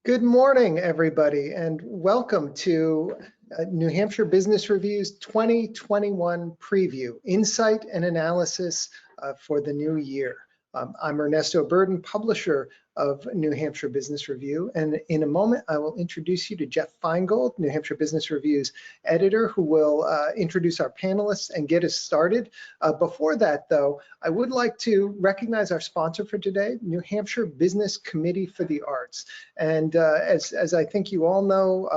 Good morning, everybody, and welcome to New Hampshire Business Review's 2021 preview, insight and analysis for the new year. I'm Ernesto Burden, publisher of New Hampshire Business Review, and in a moment I will introduce you to Jeff Feingold, New Hampshire Business Review's editor, who will introduce our panelists and get us started. Before that, though, I would like to recognize our sponsor for today, New Hampshire Business Committee for the Arts. And as I think you all know,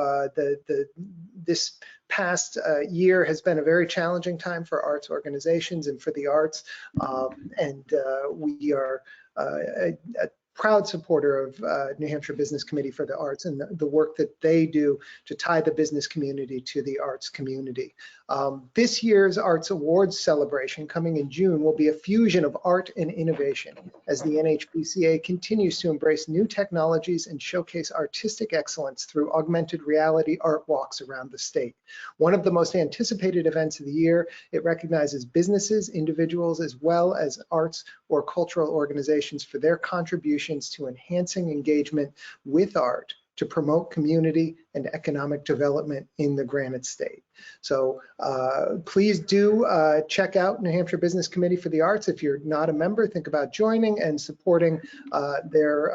this past year has been a very challenging time for arts organizations and for the arts. We are a proud supporter of New Hampshire Business Committee for the Arts and the work that they do to tie the business community to the arts community. This year's Arts Awards celebration coming in June will be a fusion of art and innovation as the NHBCA continues to embrace new technologies and showcase artistic excellence through augmented reality art walks around the state. One of the most anticipated events of the year, it recognizes businesses, individuals, as well as arts or cultural organizations for their contributions to enhancing engagement with art to promote community and economic development in the Granite State. So please do check out New Hampshire Business Committee for the Arts. If you're not a member, think about joining and supporting their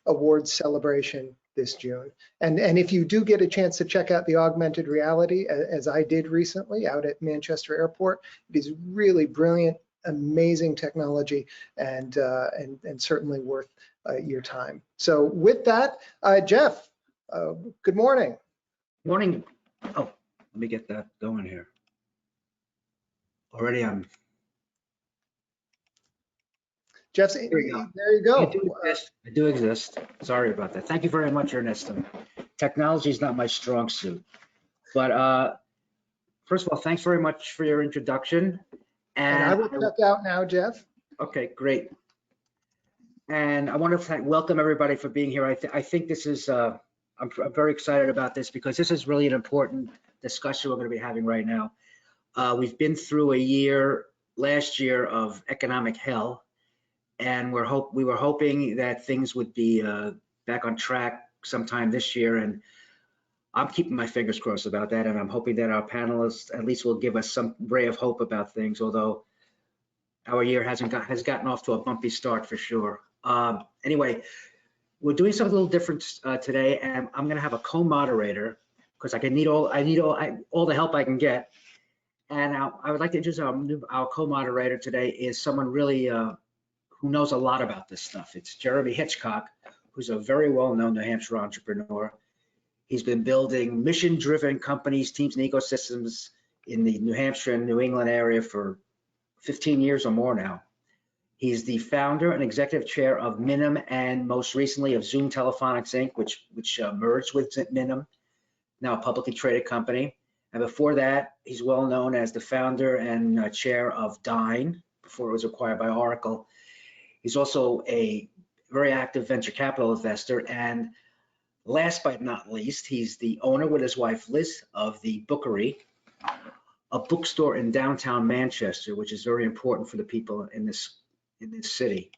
awards celebration this June. And if you do get a chance to check out the augmented reality, as I did recently out at Manchester Airport, it is really brilliant, amazing technology, and certainly worth your time. So with that, Jeff, good morning. Morning. Oh, let me get that going here. Already I'm. Jeff, there you go. I do exist. Sorry about that. Thank you very much, Ernesto. Technology is not my strong suit. But first of all, thanks very much for your introduction. And I will check out now, Jeff. Okay, great. And I want to welcome everybody for being here. I think this is, I'm very excited about this because this is really an important discussion we're going to be having right now. We've been through a year, last year, of economic hell, and we were hoping that things would be back on track sometime this year, and I'm keeping my fingers crossed about that, and I'm hoping that our panelists at least will give us some ray of hope about things, although our year has gotten off to a bumpy start for sure. Anyway, we're doing something a little different today, and I'm going to have a co-moderator because I need all the help I can get. And I would like to introduce our co-moderator today is someone really who knows a lot about this stuff. It's Jeremy Hitchcock, who's a very well-known New Hampshire entrepreneur. He's been building mission-driven companies, teams, and ecosystems in the New Hampshire and New England area for 15 years or more now. He's the founder and executive chair of Minim, and most recently of Zoom Telephonics Inc., which merged with Minim, now a publicly traded company. And before that, he's well known as the founder and chair of Dyn, before it was acquired by Oracle. He's also a very active venture capital investor, and last but not least, he's the owner with his wife Liz of the Bookery, a bookstore in downtown Manchester, which is very important for the people in this city.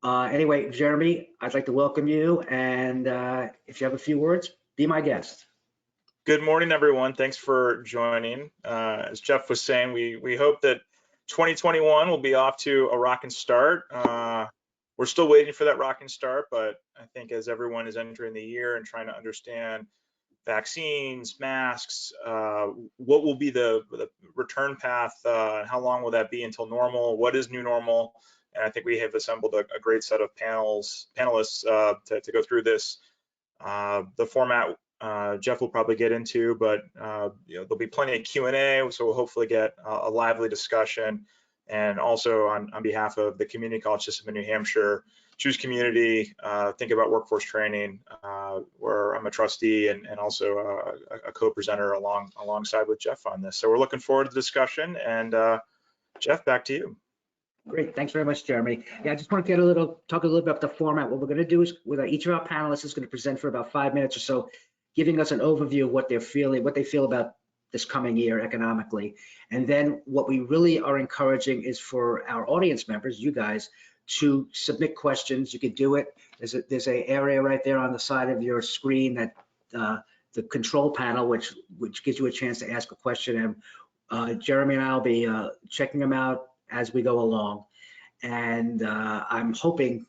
Anyway, Jeremy, I'd like to welcome you, and if you have a few words, be my guest. Good morning, everyone. Thanks for joining. As Jeff was saying, we hope that 2021 will be off to a rocking start. We're still waiting for that rocking start, but I think as everyone is entering the year and trying to understand vaccines, masks, what will be the return path, how long will that be until normal, what is new normal, and I think we have assembled a great set of panelists to go through this. The format Jeff will probably get into, but there'll be plenty of Q&A, so we'll hopefully get a lively discussion. And also on behalf of the Community College System in New Hampshire, Choose Community, Think About Workforce Training, where I'm a trustee and also a co-presenter alongside with Jeff on this. So we're looking forward to the discussion. And Jeff, back to you. Great, thanks very much, Jeremy. Yeah, I just want to talk a little bit about the format. What we're going to do is, with each of our panelists is going to present for about 5 minutes or so, giving us an overview of what they feel about this coming year economically. And then what we really are encouraging is for our audience members, you guys, to submit questions. You could do it. There's a area right there on the side of your screen that the control panel, which gives you a chance to ask a question. And Jeremy and I will be checking them out as we go along. And I'm hoping,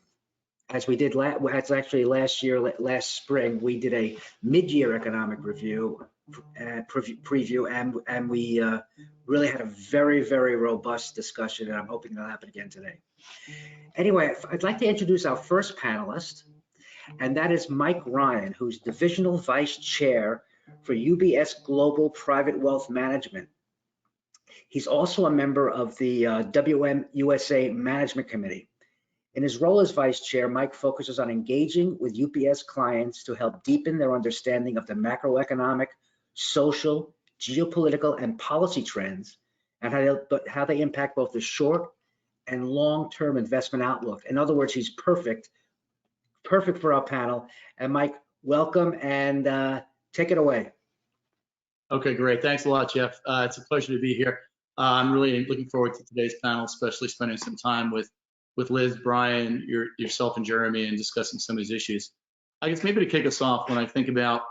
as we did last spring, we did a mid-year economic review preview, and we really had a very, very robust discussion, and I'm hoping that'll happen again today. Anyway, I'd like to introduce our first panelist, and that is Mike Ryan, who's Divisional Vice Chair for UBS Global Private Wealth Management. He's also a member of the WMUSA Management Committee. In his role as Vice Chair, Mike focuses on engaging with UBS clients to help deepen their understanding of the macroeconomic, social, geopolitical, and policy trends, and how they impact both the short and long-term investment outlook. In other words, he's perfect for our panel. And Mike, welcome, and take it away. Okay, great. Thanks a lot, Jeff. It's a pleasure to be here. I'm really looking forward to today's panel, especially spending some time with Liz, Brian, yourself, and Jeremy, and discussing some of these issues. I guess maybe to kick us off, when I think about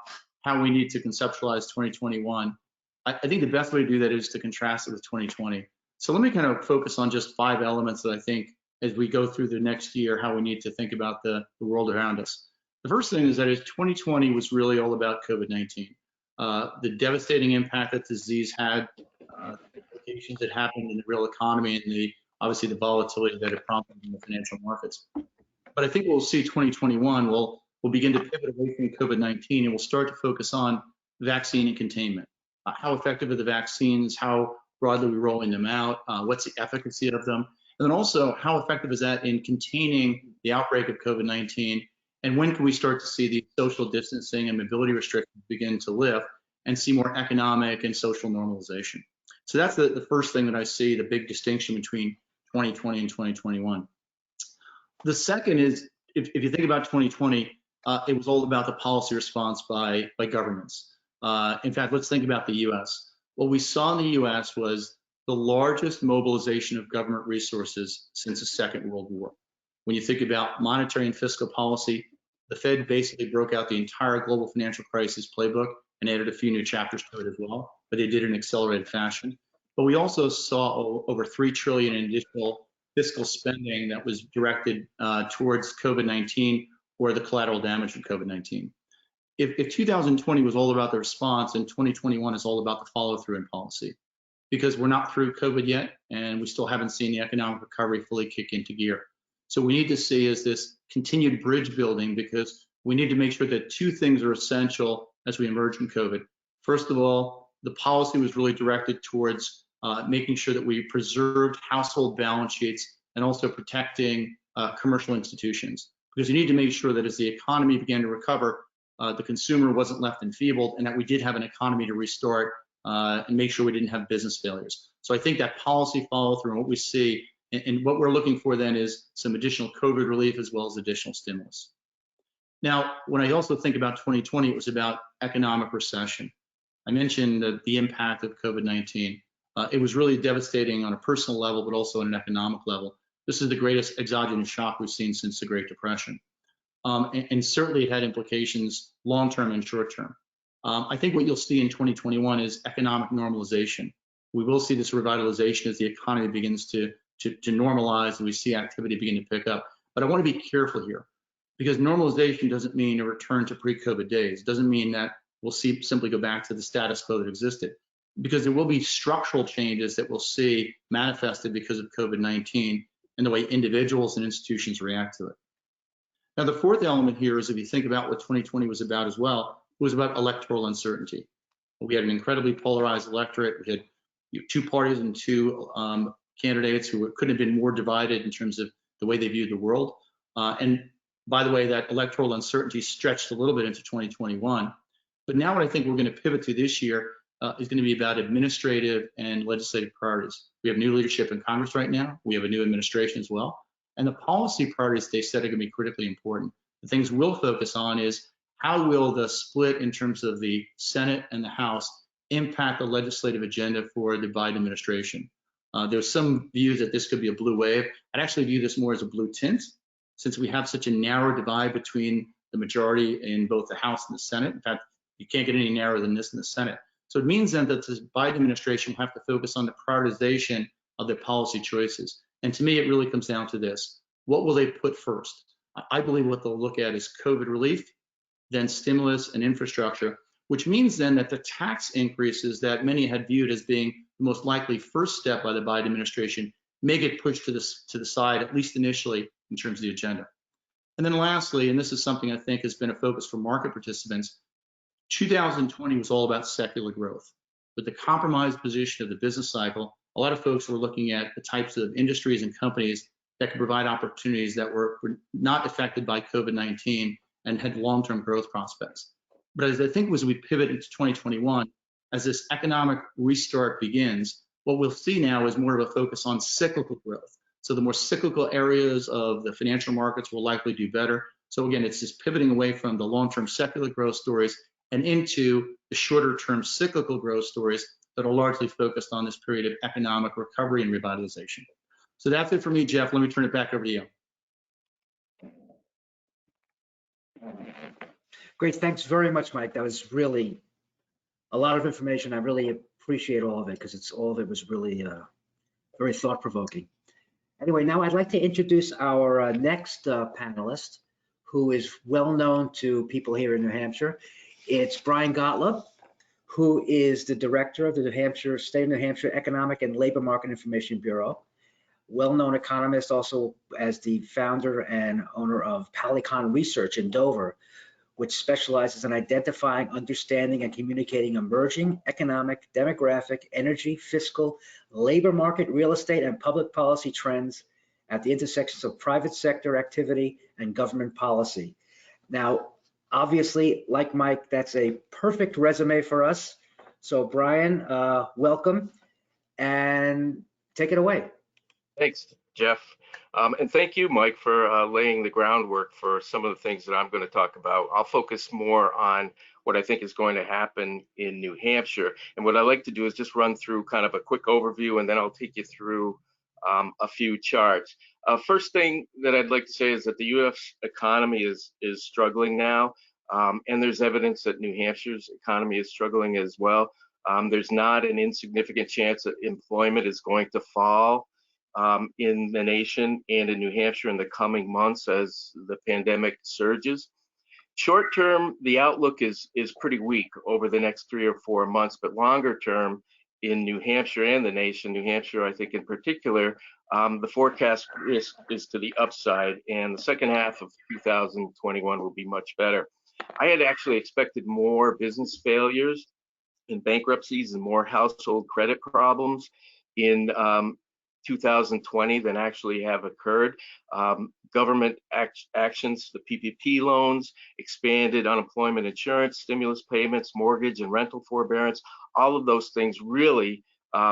how we need to conceptualize 2021, I think the best way to do that is to contrast it with 2020. So let me kind of focus on just 5 elements that I think, as we go through the next year, how we need to think about the world around us. The first thing is that 2020 was really all about COVID-19. The devastating impact that the disease had, implications that happened in the real economy, and obviously the volatility that it prompted in the financial markets. But I think we'll see 2021, we'll begin to pivot away from COVID-19, and we'll start to focus on vaccine and containment. How effective are the vaccines? How broadly are we rolling them out? What's the efficacy of them? And then also, how effective is that in containing the outbreak of COVID-19? And when can we start to see the social distancing and mobility restrictions begin to lift and see more economic and social normalization? So that's the first thing that I see, the big distinction between 2020 and 2021. The second is, if you think about 2020, it was all about the policy response by governments. In fact, let's think about the US. What we saw in the US was the largest mobilization of government resources since the Second World War. When you think about monetary and fiscal policy, the Fed basically broke out the entire global financial crisis playbook and added a few new chapters to it as well, but they did it in accelerated fashion. But we also saw over $3 trillion in additional fiscal spending that was directed towards COVID-19 or the collateral damage of COVID-19. If 2020 was all about the response, and 2021 is all about the follow-through in policy, because we're not through COVID yet, and we still haven't seen the economic recovery fully kick into gear. So we need to see is this continued bridge building, because we need to make sure that 2 things are essential as we emerge from COVID. First of all, the policy was really directed towards making sure that we preserved household balance sheets and also protecting commercial institutions, because you need to make sure that as the economy began to recover, the consumer wasn't left enfeebled, and that we did have an economy to restart and make sure we didn't have business failures. So I think that policy follow through, and what we see, and what we're looking for then is some additional COVID relief as well as additional stimulus. Now, when I also think about 2020, it was about economic recession. I mentioned the impact of COVID-19. It was really devastating on a personal level, but also on an economic level. This is the greatest exogenous shock we've seen since the Great Depression. And certainly it had implications long-term and short-term. I think what you'll see in 2021 is economic normalization. We will see this revitalization as the economy begins to normalize and we see activity begin to pick up. But I want to be careful here, because normalization doesn't mean a return to pre-COVID days. It doesn't mean that we'll simply go back to the status quo that existed, because there will be structural changes that we'll see manifested because of COVID-19 and the way individuals and institutions react to it. Now, the fourth element here is, if you think about what 2020 was about as well, it was about electoral uncertainty. We had an incredibly polarized electorate. We had 2 parties and 2 candidates who couldn't have been more divided in terms of the way they viewed the world. And by the way, that electoral uncertainty stretched a little bit into 2021. But now what I think we're going to pivot to this year is going to be about administrative and legislative priorities. We have new leadership in Congress right now. We have a new administration as well. And the policy priorities they set are going to be critically important. The things we'll focus on is, how will the split in terms of the Senate and the House impact the legislative agenda for the Biden administration? There's some views that this could be a blue wave. I'd actually view this more as a blue tint, since we have such a narrow divide between the majority in both the House and the Senate. In fact, you can't get any narrower than this in the Senate. So it means then that the Biden administration will have to focus on the prioritization of their policy choices. And to me, it really comes down to this. What will they put first? I believe what they'll look at is COVID relief, then stimulus and infrastructure, which means then that the tax increases that many had viewed as being the most likely first step by the Biden administration may get pushed to the side, at least initially, in terms of the agenda. And then lastly, and this is something I think has been a focus for market participants, 2020 was all about secular growth. With the compromised position of the business cycle, a lot of folks were looking at the types of industries and companies that could provide opportunities that were not affected by COVID-19 and had long-term growth prospects. But as I think as we pivot into 2021, as this economic restart begins, what we'll see now is more of a focus on cyclical growth. So the more cyclical areas of the financial markets will likely do better. So again, it's just pivoting away from the long-term secular growth stories and into the shorter-term cyclical growth stories that are largely focused on this period of economic recovery and revitalization. So that's it for me, Jeff. Let me turn it back over to you. Great, thanks very much, Mike. That was really a lot of information. I really appreciate all of it because all of it was really very thought-provoking. Anyway, now I'd like to introduce our next panelist, who is well known to people here in New Hampshire. It's Brian Gottlieb, who is the director of the State of New Hampshire Economic and Labor Market Information Bureau. Well-known economist, also as the founder and owner of Polycon Research in Dover, which specializes in identifying, understanding, and communicating emerging economic, demographic, energy, fiscal, labor market, real estate, and public policy trends at the intersections of private sector activity and government policy. Now, obviously, like Mike, that's a perfect resume for us. So Brian, welcome, and take it away. Thanks, Jeff. And thank you, Mike, for laying the groundwork for some of the things that I'm going to talk about. I'll focus more on what I think is going to happen in New Hampshire. And what I like to do is just run through kind of a quick overview, and then I'll take you through a few charts. First thing that I'd like to say is that the U.S. economy is struggling now, and there's evidence that New Hampshire's economy is struggling as well. There's not an insignificant chance that employment is going to fall in the nation and in New Hampshire in the coming months as the pandemic surges. Short term, the outlook is pretty weak over the next 3 or 4 months, but longer term in New Hampshire and the nation, New Hampshire, I think in particular, the forecast risk is to the upside, and the second half of 2021 will be much better. I had actually expected more business failures and bankruptcies and more household credit problems in 2020 than actually have occurred. Government actions, the PPP loans, expanded unemployment insurance, stimulus payments, mortgage and rental forbearance, all of those things really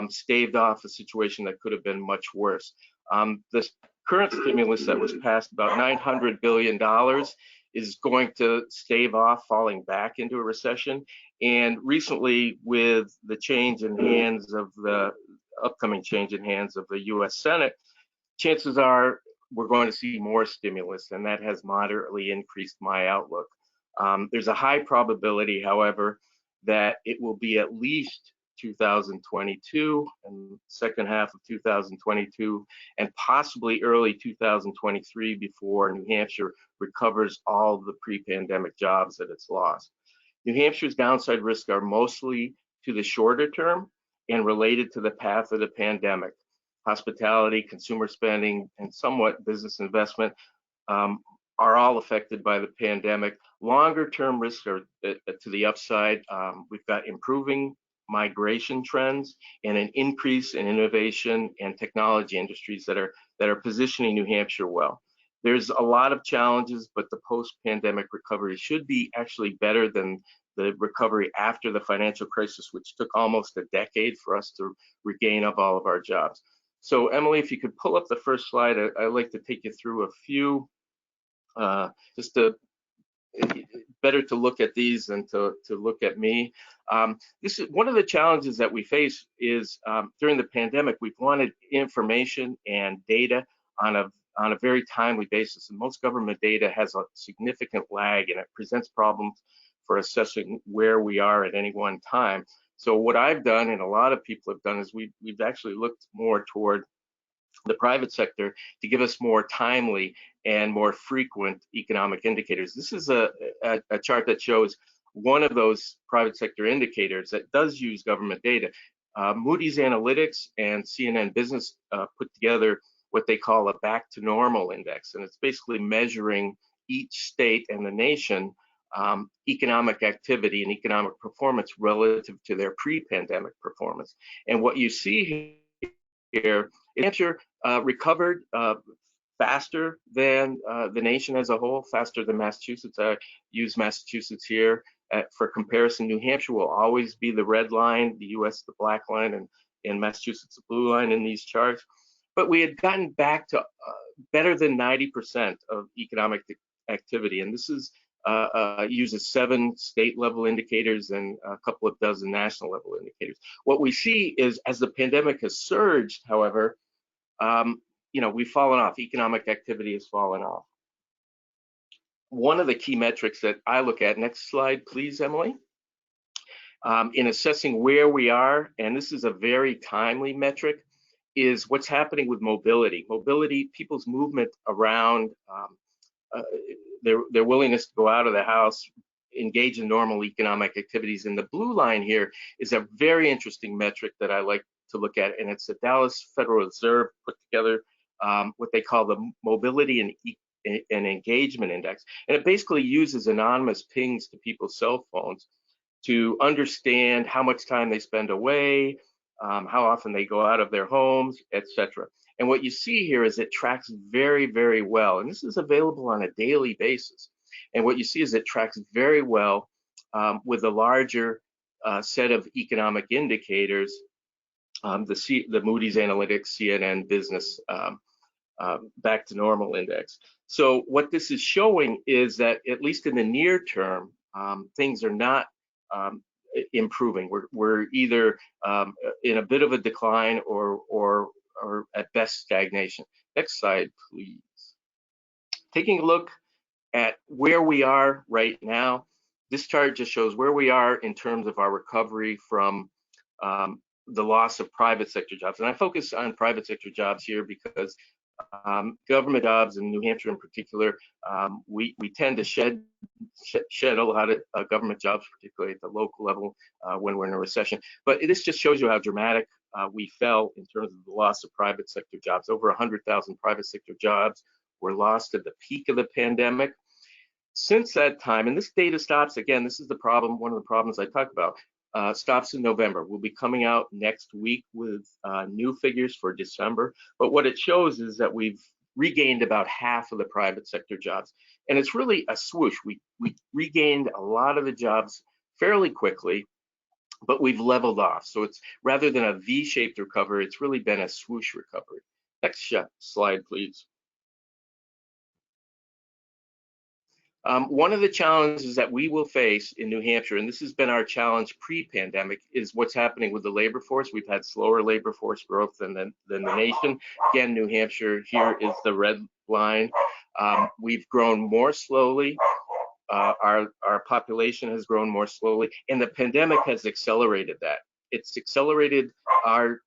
staved off a situation that could have been much worse. The current stimulus that was passed, about $900 billion, is going to stave off falling back into a recession. And recently, with the change in hands of the upcoming change in hands of the U.S. Senate, chances are we're going to see more stimulus, and that has moderately increased my outlook. There's a high probability, however, that it will be at least 2022 and second half of 2022 and possibly early 2023 before New Hampshire recovers all the pre-pandemic jobs that it's lost. New Hampshire's downside risks are mostly to the shorter term and related to the path of the pandemic. Hospitality, consumer spending, and somewhat business investment are all affected by the pandemic. Longer term risks are to the upside. We've got improving migration trends and an increase in innovation and technology industries that are positioning New Hampshire well. There's a lot of challenges, but the post-pandemic recovery should be actually better than the recovery after the financial crisis, which took almost a decade for us to regain up all of our jobs. So Emily, if you could pull up the first slide, I'd like to take you through a few, just to better to look at these than to look at me. This is one of the challenges that we face is during the pandemic, we've wanted information and data on a very timely basis. And most government data has a significant lag, and it presents problems for assessing where we are at any one time. So what I've done, and a lot of people have done, is we've actually looked more toward the private sector to give us more timely and more frequent economic indicators. This is a chart that shows one of those private sector indicators that does use government data. Moody's Analytics and CNN Business put together what they call a back to normal index, and it's basically measuring each state and the nation economic activity and economic performance relative to their pre-pandemic performance. And what you see here, Hampshire recovered faster than the nation as a whole, faster than Massachusetts. I use Massachusetts here for comparison. New Hampshire will always be the red line, the US the black line, and Massachusetts the blue line in these charts. But we had gotten back to better than 90% of economic activity, and this is uses 7 state level indicators and a couple of dozen national level indicators. What we see is as the pandemic has surged, however, we've fallen off. Economic activity has fallen off. One of the key metrics that I look at, next slide, please, Emily, in assessing where we are, and this is a very timely metric, is what's happening with mobility. Mobility, people's movement around, their willingness to go out of the house, engage in normal economic activities. And the blue line here is a very interesting metric that I like to look at, and it's the Dallas Federal Reserve put together what they call the Mobility and Engagement Index. And it basically uses anonymous pings to people's cell phones to understand how much time they spend away, how often they go out of their homes, etc. And what you see here is it tracks very, very well. And this is available on a daily basis. And what you see is it tracks very well with a larger set of economic indicators, the Moody's Analytics, CNN Business back to normal index. So what this is showing is that at least in the near term, things are not improving. We're either in a bit of a decline or at best stagnation. Next slide, please. Taking a look at where we are right now, this chart just shows where we are in terms of our recovery from the loss of private sector jobs. And I focus on private sector jobs here because government jobs in New Hampshire in particular, we tend to shed a lot of government jobs, particularly at the local level when we're in a recession. But this just shows you how dramatic we fell in terms of the loss of private sector jobs. Over 100,000 private sector jobs were lost at the peak of the pandemic. Since that time, and this data stops, again, this is the problem, one of the problems I talked about, stops in November. We'll be coming out next week with new figures for December. But what it shows is that we've regained about half of the private sector jobs. And it's really a swoosh. We regained a lot of the jobs fairly quickly, but we've leveled off. So it's rather than a V-shaped recovery, it's really been a swoosh recovery. Next slide, please. One of the challenges that we will face in New Hampshire, and this has been our challenge pre-pandemic, is what's happening with the labor force. We've had slower labor force growth than the nation. Again, New Hampshire here is the red line. We've grown more slowly. Our population has grown more slowly, and the pandemic has accelerated that. It's accelerated our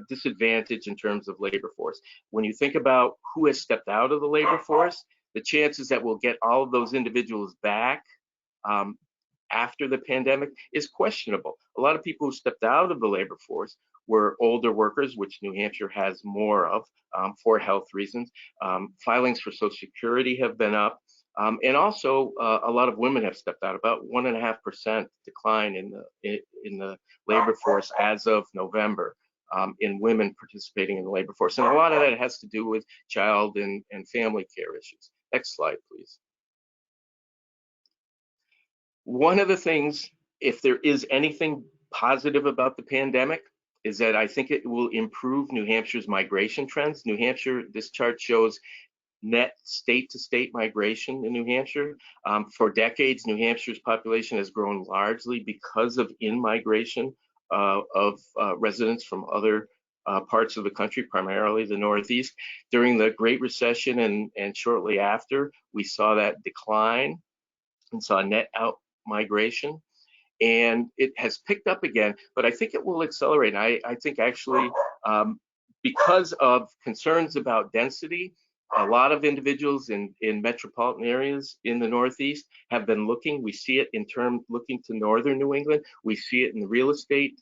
disadvantage in terms of labor force. When you think about who has stepped out of the labor force, the chances that we'll get all of those individuals back after the pandemic is questionable. A lot of people who stepped out of the labor force were older workers, which New Hampshire has more of for health reasons. Filings for Social Security have been up. And also, a lot of women have stepped out. About 1.5% decline in the labor force as of November in women participating in the labor force. And a lot of that has to do with child and family care issues. Next slide, please. One of the things, if there is anything positive about the pandemic, is that I think it will improve New Hampshire's migration trends. New Hampshire, this chart shows net state-to-state migration in New Hampshire. For decades, New Hampshire's population has grown largely because of in-migration of residents from other parts of the country, primarily the Northeast. During the Great Recession and shortly after, we saw that decline and saw net out migration. And it has picked up again, but I think it will accelerate. I think actually, because of concerns about density, a lot of individuals in metropolitan areas in the Northeast have been looking. We see it looking to northern New England. We see it in the real estate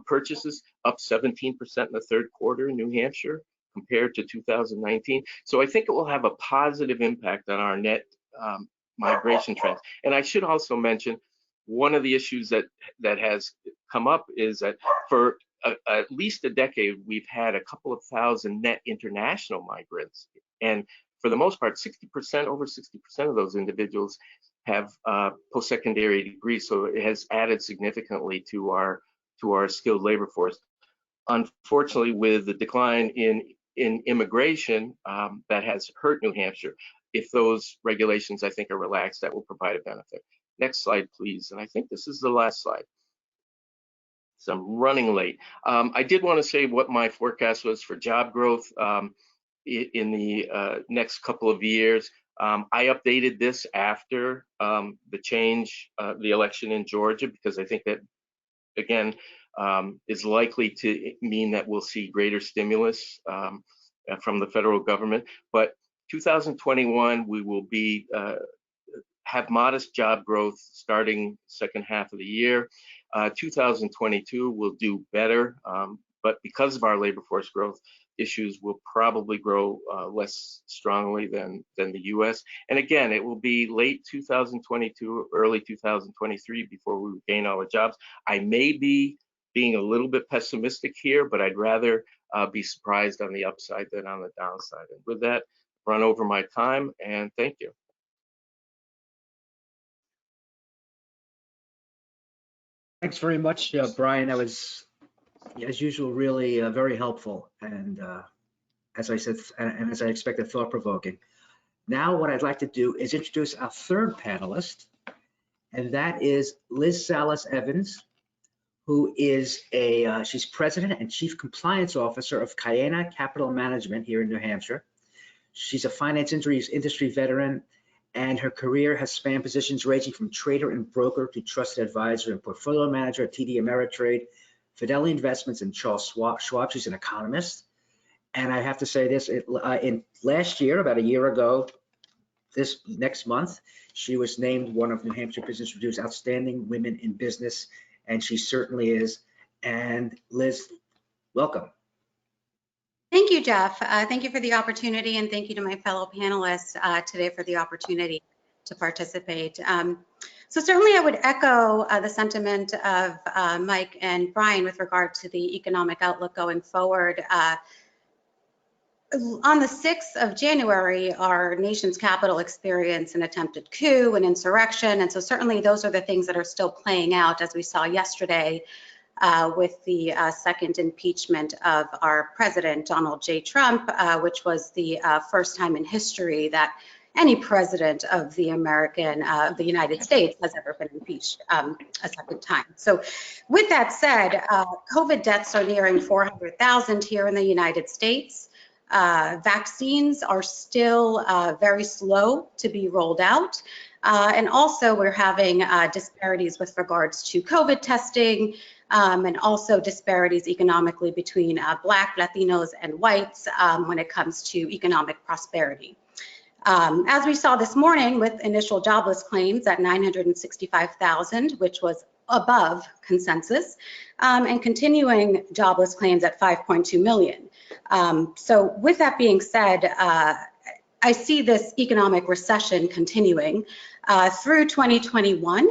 purchases, up 17% in the third quarter in New Hampshire compared to 2019. So I think it will have a positive impact on our net migration trends. And I should also mention, one of the issues that has come up is that for at least a decade, we've had a couple of thousand net international migrants. And for the most part, 60%, over 60% of those individuals have post-secondary degrees. So it has added significantly to our skilled labor force. Unfortunately, with the decline in immigration, that has hurt New Hampshire. If those regulations, I think, are relaxed, that will provide a benefit. Next slide, please. And I think this is the last slide. So I'm running late. I did want to say what my forecast was for job growth in the next couple of years. I updated this after the change, the election in Georgia, because I think that, again, is likely to mean that we'll see greater stimulus from the federal government. But 2021, we will be have modest job growth starting second half of the year. 2022 will do better, but because of our labor force growth issues, will probably grow less strongly than the US. And again, it will be late 2022, early 2023 before we gain all the jobs. I may be being a little bit pessimistic here, but I'd rather be surprised on the upside than on the downside. And with that, run over my time, and thank you. Thanks very much, Brian. That was, as usual, really very helpful. And as I said, and as I expected, thought-provoking. Now what I'd like to do is introduce our third panelist, and that is Liz Salas Evans, who is she's president and chief compliance officer of Cayena Capital Management here in New Hampshire. She's a finance industry veteran, and her career has spanned positions ranging from trader and broker to trusted advisor and portfolio manager at TD Ameritrade, Fidelity Investments, and Charles Schwab. She's an economist. And I have to say this, in last year, about a year ago, this next month, she was named one of New Hampshire Business Review's Outstanding Women in Business, and she certainly is. And Liz, welcome. Thank you, Jeff. Thank you for the opportunity, and thank you to my fellow panelists today for the opportunity to participate. So certainly I would echo the sentiment of Mike and Brian with regard to the economic outlook going forward. On the 6th of January, our nation's capital experienced an attempted coup, an insurrection, and so certainly those are the things that are still playing out, as we saw yesterday with the second impeachment of our president, Donald J. Trump, which was the first time in history that any president of the United States has ever been impeached a second time. So with that said, COVID deaths are nearing 400,000 here in the United States. Vaccines are still very slow to be rolled out. And also we're having disparities with regards to COVID testing, and also disparities economically between Black, Latinos, and whites when it comes to economic prosperity. As we saw this morning with initial jobless claims at 965,000, which was above consensus, and continuing jobless claims at 5.2 million. So with that being said, I see this economic recession continuing through 2021.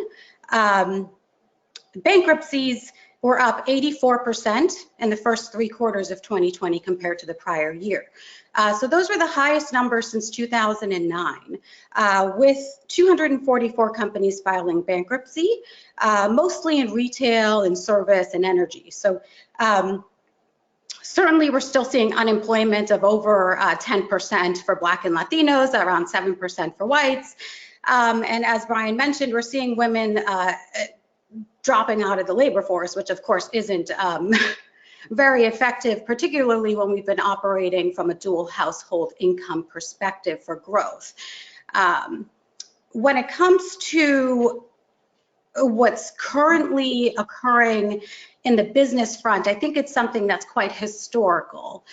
Bankruptcies were up 84% in the first 3 quarters of 2020 compared to the prior year. So those were the highest numbers since 2009, with 244 companies filing bankruptcy, mostly in retail and service and energy. So Certainly, we're still seeing unemployment of over 10% for Black and Latinos, around 7% for whites. And as Brian mentioned, we're seeing women dropping out of the labor force, which of course isn't very effective, particularly when we've been operating from a dual household income perspective for growth. When it comes to what's currently occurring in the business front, I think it's something that's quite historical.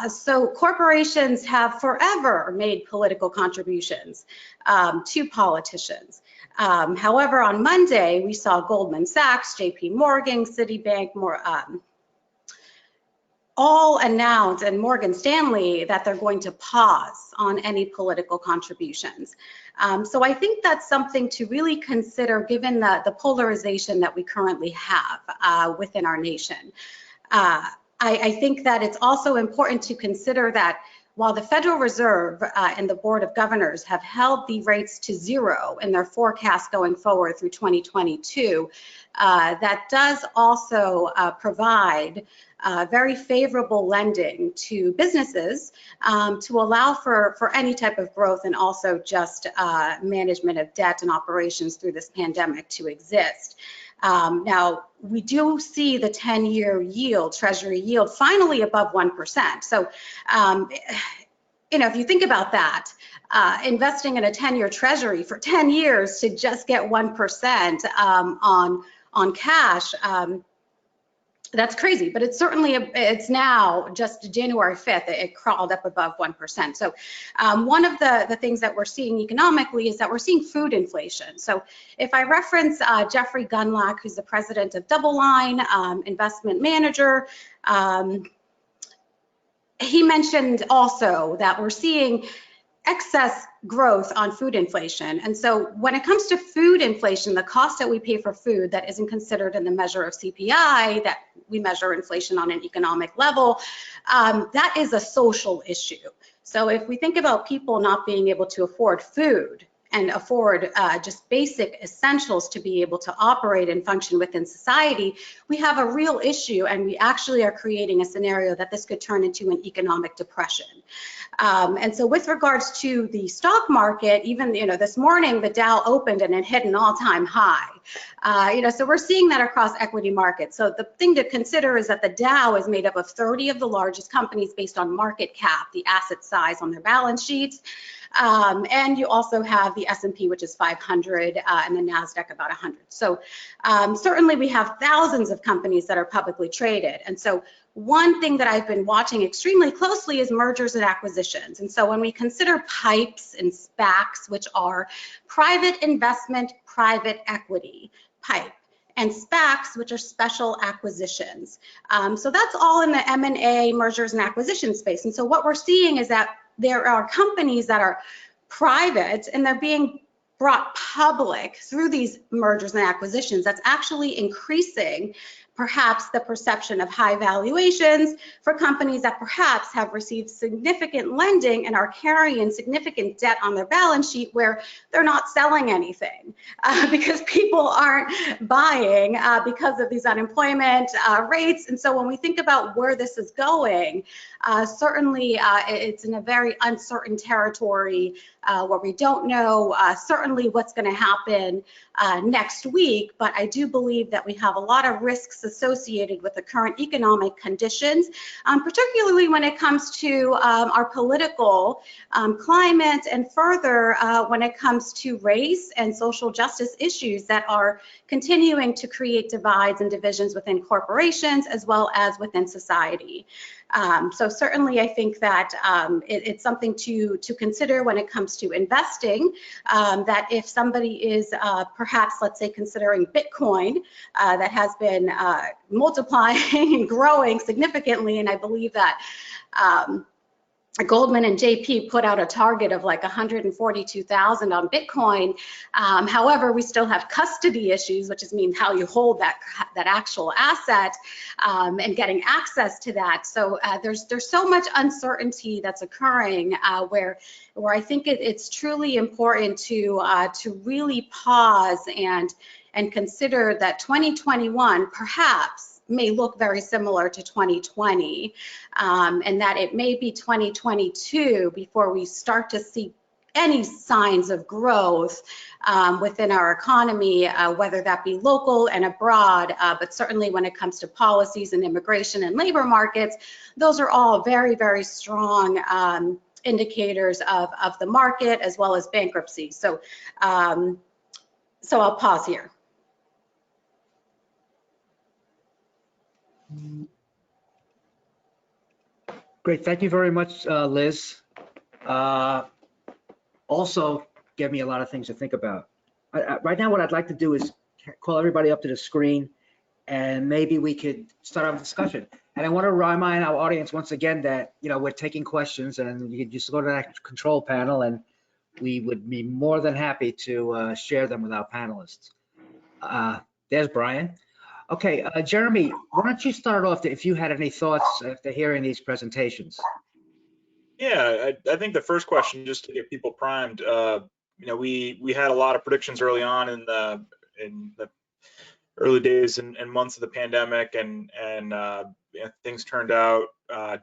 So corporations have forever made political contributions to politicians. However, on Monday, we saw Goldman Sachs, JP Morgan, Citibank, all announce, and Morgan Stanley, that they're going to pause on any political contributions. So I think that's something to really consider given the polarization that we currently have within our nation. I think that it's also important to consider that while the Federal Reserve and the Board of Governors have held the rates to zero in their forecast going forward through 2022, that does also provide very favorable lending to businesses to allow for any type of growth and also just management of debt and operations through this pandemic to exist. Now, we do see the 10-year yield, Treasury yield, finally above 1%. So, you know, if you think about that, investing in a 10-year Treasury for 10 years to just get 1% on cash, that's crazy, but it's certainly, it's now just January 5th, it crawled up above 1%. So one of the things that we're seeing economically is that we're seeing food inflation. So if I reference Jeffrey Gundlach, who's the president of Double Line Investment Manager, he mentioned also that we're seeing excess growth on food inflation. And so when it comes to food inflation, the cost that we pay for food that isn't considered in the measure of CPI, that we measure inflation on an economic level, that is a social issue. So if we think about people not being able to afford food and afford just basic essentials to be able to operate and function within society, we have a real issue, and we actually are creating a scenario that this could turn into an economic depression. And so with regards to the stock market, even, you know, this morning, the Dow opened and it hit an all-time high. You know, so we're seeing that across equity markets. So the thing to consider is that the Dow is made up of 30 of the largest companies based on market cap, the asset size on their balance sheets. And you also have the S&P, which is 500, and the NASDAQ about 100. So certainly we have thousands of companies that are publicly traded. And so one thing that I've been watching extremely closely is mergers and acquisitions. And so when we consider PIPEs and SPACs, which are private investment, private equity, PIPE, and SPACs, which are special acquisitions. So that's all in the M&A, mergers and acquisition space. And so what we're seeing is that there are companies that are private and they're being brought public through these mergers and acquisitions. That's actually increasing perhaps the perception of high valuations for companies that perhaps have received significant lending and are carrying significant debt on their balance sheet where they're not selling anything because people aren't buying because of these unemployment rates. And so when we think about where this is going, certainly it's in a very uncertain territory where we don't know certainly what's going to happen next week, but I do believe that we have a lot of risks associated with the current economic conditions, particularly when it comes to our political climate and further when it comes to race and social justice issues that are continuing to create divides and divisions within corporations as well as within society. So certainly I think that it's something to consider when it comes to investing, that if somebody is perhaps, let's say, considering Bitcoin, that has been multiplying and growing significantly, and I believe that Goldman and JP put out a target of like 142,000 on Bitcoin. However, we still have custody issues, which is mean how you hold that actual asset and getting access to that. So there's so much uncertainty that's occurring where I think it's truly important to really pause and consider that 2021 perhaps may look very similar to 2020, and that it may be 2022 before we start to see any signs of growth within our economy, whether that be local and abroad, but certainly when it comes to policies and immigration and labor markets, those are all very, very strong indicators of the market as well as bankruptcy. So I'll pause here. Great, thank you very much, Liz. Also gave me a lot of things to think about. Right now, what I'd like to do is call everybody up to the screen, and maybe we could start a discussion. And I want to remind our audience once again that, you know, we're taking questions, and you can just go to that control panel, and we would be more than happy to share them with our panelists. There's Brian. Okay, Jeremy, why don't you start off if you had any thoughts after hearing these presentations? Yeah, I think the first question, just to get people primed, you know, we had a lot of predictions early on in the early days and months of the pandemic, and you know, things turned out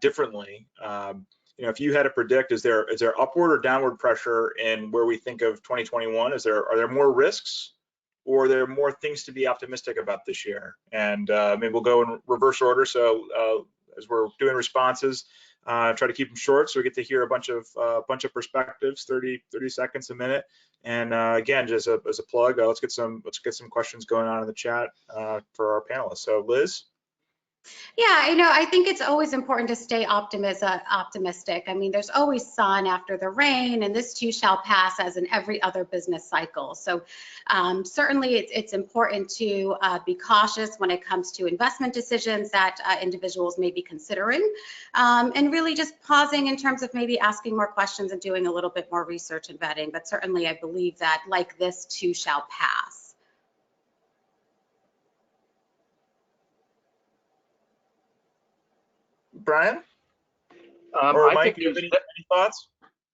differently. You know, if you had to predict, is there upward or downward pressure in where we think of 2021? Are there more risks, or are there more things to be optimistic about this year? And maybe we'll go in reverse order. So as we're doing responses, try to keep them short so we get to hear a bunch of perspectives, 30 seconds, a minute. And again, just as a plug, let's get some questions going on in the chat for our panelists. So Liz. Yeah, you know, I think it's always important to stay optimistic. I mean, there's always sun after the rain, and this too shall pass, as in every other business cycle. So certainly it's important to be cautious when it comes to investment decisions that individuals may be considering, and really just pausing in terms of maybe asking more questions and doing a little bit more research and vetting. But certainly I believe that, like, this too shall pass. Brian? Or Mike, do you have any thoughts?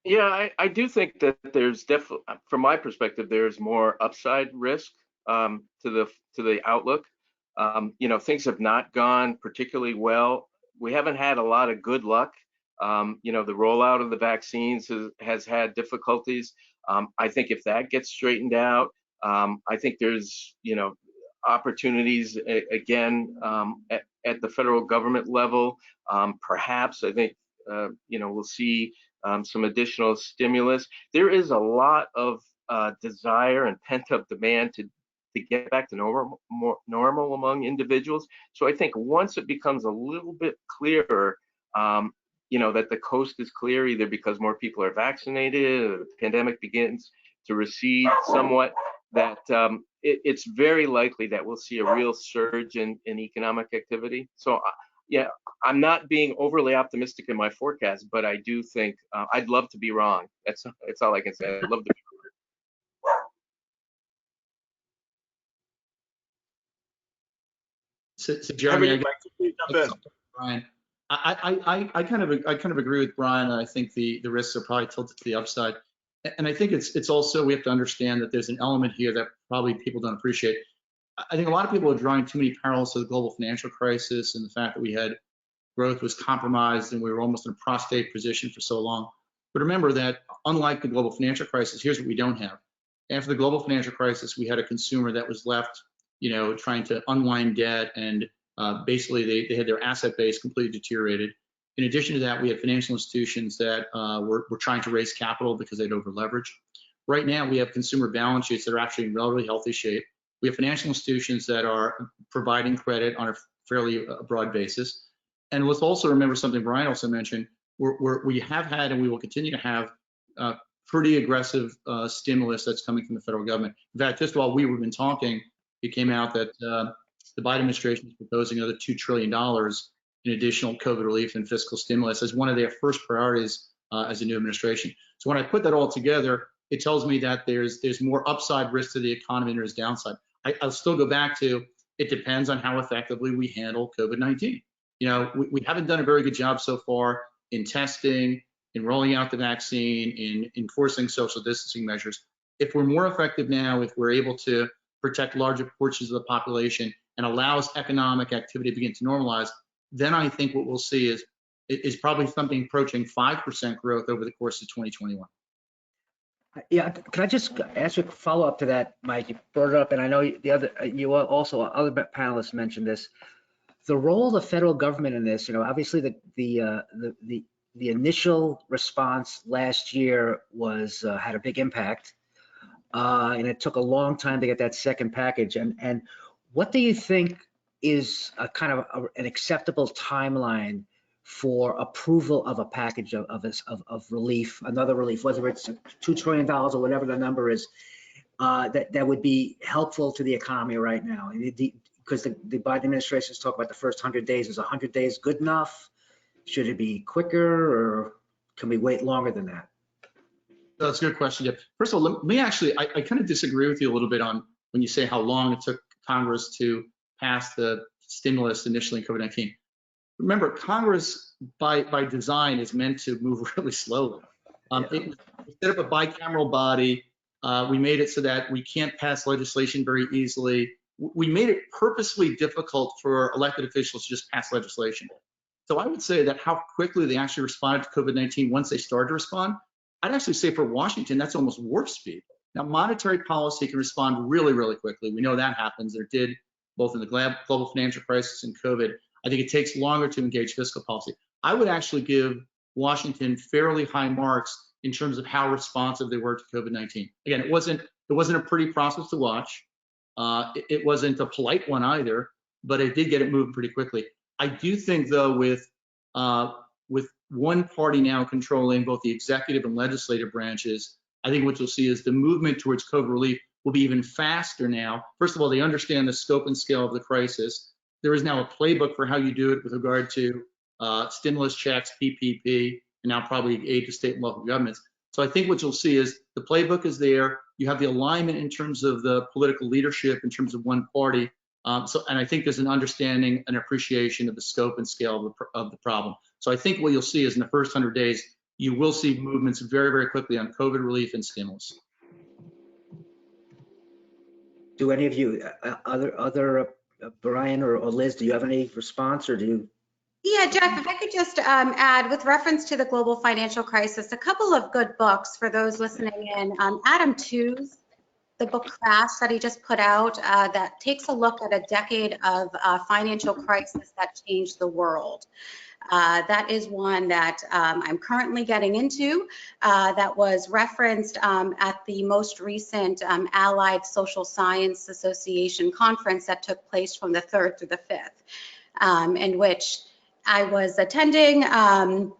Yeah, I do think that there's definitely, from my perspective, there's more upside risk to the outlook. You know, things have not gone particularly well. We haven't had a lot of good luck. You know, the rollout of the vaccines has had difficulties. I think if that gets straightened out, I think there's, you know, opportunities again at the federal government level. Perhaps I think you know, we'll see some additional stimulus. There is a lot of desire and pent-up demand to get back to normal among individuals. So I think once it becomes a little bit clearer, you know, that the coast is clear, either because more people are vaccinated, or the pandemic begins to recede somewhat, that it's very likely that we'll see a real surge in economic activity. So yeah, I'm not being overly optimistic in my forecast, but I do think I'd love to be wrong. That's all I can say. I'd love to be wrong. So Jeremy, Brian. I kind of agree with Brian. I think the risks are probably tilted to the upside, and I think it's also, we have to understand that there's an element here that probably people don't appreciate. I think a lot of people are drawing too many parallels to the global financial crisis and the fact that we had growth was compromised and we were almost in a prostate position for so long. But remember that unlike the global financial crisis, here's what we don't have. After the global financial crisis, we had a consumer that was left, you know, trying to unwind debt, and basically they had their asset base completely deteriorated. In addition to that, we had financial institutions that were trying to raise capital because they'd over leveraged. Right now, we have consumer balance sheets that are actually in relatively healthy shape. We have financial institutions that are providing credit on a fairly broad basis. And let's also remember something Brian also mentioned, we have had and we will continue to have pretty aggressive stimulus that's coming from the federal government. In fact, just while we have been talking, it came out that the Biden administration is proposing another $2 trillion in additional COVID relief and fiscal stimulus as one of their first priorities as a new administration. So when I put that all together, it tells me that there's more upside risk to the economy than there is downside. I'll still go back to, it depends on how effectively we handle COVID-19. You know, we haven't done a very good job so far in testing, in rolling out the vaccine, in enforcing social distancing measures. If we're more effective now, if we're able to protect larger portions of the population and allows economic activity to begin to normalize, then I think what we'll see is probably something approaching 5% growth over the course of 2021. Yeah, can I just ask you a follow-up to that, Mike? You brought it up, and I know you also, other panelists mentioned this. The role of the federal government in this, obviously the initial response last year was had a big impact, and it took a long time to get that second package. And what do you think is a kind of an acceptable timeline for approval of a package of relief, another relief, whether it's $2 trillion or whatever the number is, that would be helpful to the economy right now? Because the Biden administration is talking about the first 100 days. Is 100 days good enough? Should it be quicker, or can we wait longer than that? That's a good question, Jeff. First of all, let me actually, I kind of disagree with you a little bit on when you say how long it took Congress to pass the stimulus initially in COVID-19. Remember, Congress by design is meant to move really slowly. We set up a bicameral body. We made it so that we can't pass legislation very easily. We made it purposely difficult for elected officials to just pass legislation. So I would say that how quickly they actually responded to COVID-19 once they started to respond, I'd actually say for Washington, that's almost warp speed. Now, monetary policy can respond really, really quickly. We know that happens. It did both in the global financial crisis and COVID. I think it takes longer to engage fiscal policy. I would actually give Washington fairly high marks in terms of how responsive they were to COVID-19. Again, it wasn't a pretty process to watch. It wasn't a polite one either, but it did get it moving pretty quickly. I do think, though, with one party now controlling both the executive and legislative branches, I think what you'll see is the movement towards COVID relief will be even faster now. First of all, they understand the scope and scale of the crisis. There is now a playbook for how you do it with regard to stimulus checks, PPP, and now probably aid to state and local governments. So I think what you'll see is the playbook is there. You have the alignment in terms of the political leadership, in terms of one party. And I think there's an understanding and appreciation of the scope and scale of the problem. So I think what you'll see is in the first 100 days, you will see movements very, very quickly on COVID relief and stimulus. Do any of you, Brian or Liz, do you have any response, or do you? Yeah, Jeff, if I could just add, with reference to the global financial crisis, a couple of good books for those listening in. Adam Tooze, the book Crash that he just put out, that takes a look at a decade of financial crisis that changed the world. That is one that I'm currently getting into, that was referenced at the most recent Allied Social Science Association conference that took place from the 3rd through the 5th, in which I was attending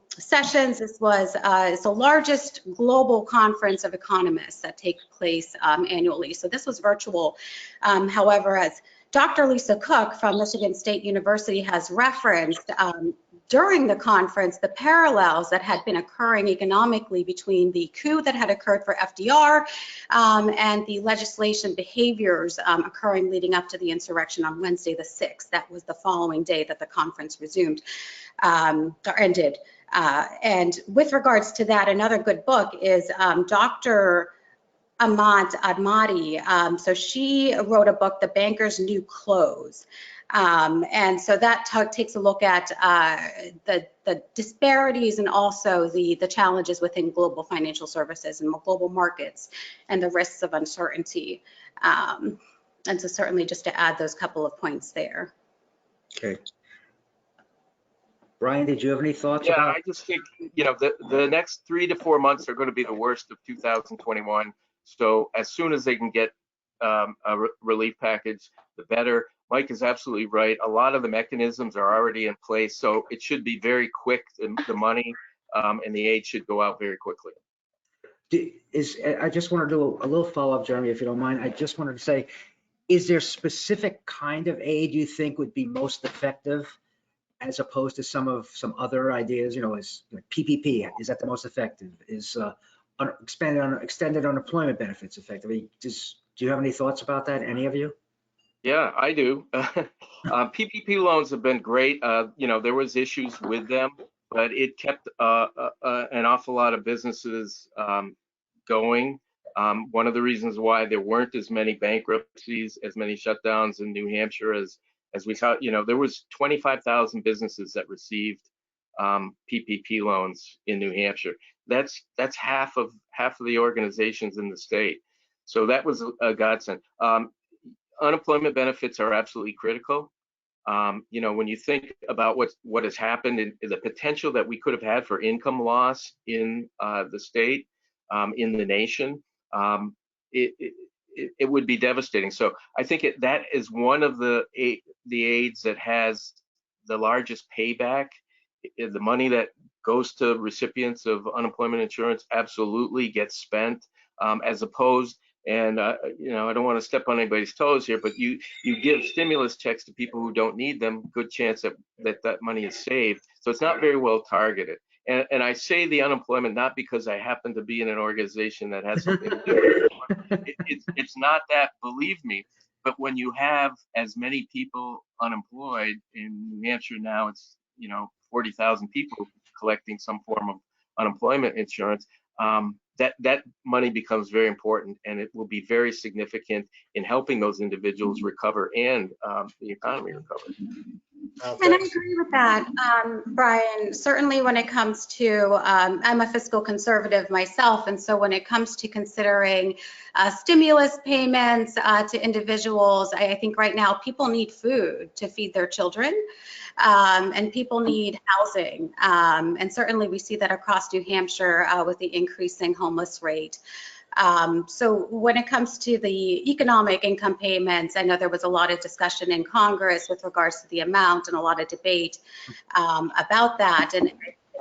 sessions. This was it's the largest global conference of economists that take place annually. So this was virtual. However, as Dr. Lisa Cook from Michigan State University has referenced, during the conference, the parallels that had been occurring economically between the coup that had occurred for FDR and the legislation behaviors occurring leading up to the insurrection on Wednesday the 6th. That was the following day that the conference resumed or ended. And with regards to that, another good book is Dr. Ahmad Ahmadi. So she wrote a book, The Banker's New Clothes. And so that takes a look at the disparities and also the challenges within global financial services and global markets and the risks of uncertainty. And so certainly just to add those couple of points there. Okay. Brian, did you have any thoughts? Yeah, I just think, the next 3 to 4 months are going to be the worst of 2021. So as soon as they can get a relief package, the better. Mike is absolutely right. A lot of the mechanisms are already in place, so it should be very quick. The money and the aid should go out very quickly. I just want to do a little follow-up, Jeremy, if you don't mind. I just wanted to say, is there specific kind of aid you think would be most effective, as opposed to some other ideas? Is PPP, is that the most effective? Is extended unemployment benefits effective? Do you have any thoughts about that, any of you? Yeah, I do. PPP loans have been great. There was issues with them, but it kept an awful lot of businesses going. One of the reasons why there weren't as many bankruptcies, as many shutdowns in New Hampshire as we saw, there was 25,000 businesses that received PPP loans in New Hampshire. That's half of the organizations in the state. So that was a godsend. Unemployment benefits are absolutely critical. When you think about what has happened and the potential that we could have had for income loss in the state, in the nation, it would be devastating. So I think that is one of the aids that has the largest payback. The money that goes to recipients of unemployment insurance absolutely gets spent, as opposed, and I don't want to step on anybody's toes here, but you give stimulus checks to people who don't need them, good chance that money is saved. So it's not very well targeted. And I say the unemployment not because I happen to be in an organization that has something to do with it. It's not that, believe me. But when you have as many people unemployed in New Hampshire now, it's 40,000 people collecting some form of unemployment insurance. That money becomes very important, and it will be very significant in helping those individuals recover and the economy recover. And I agree with that, Brian. Certainly when it comes to, I'm a fiscal conservative myself, and so when it comes to considering stimulus payments to individuals, I think right now people need food to feed their children, and people need housing. And certainly we see that across New Hampshire with the increasing homeless rate. So when it comes to the economic income payments, I know there was a lot of discussion in Congress with regards to the amount and a lot of debate about that. And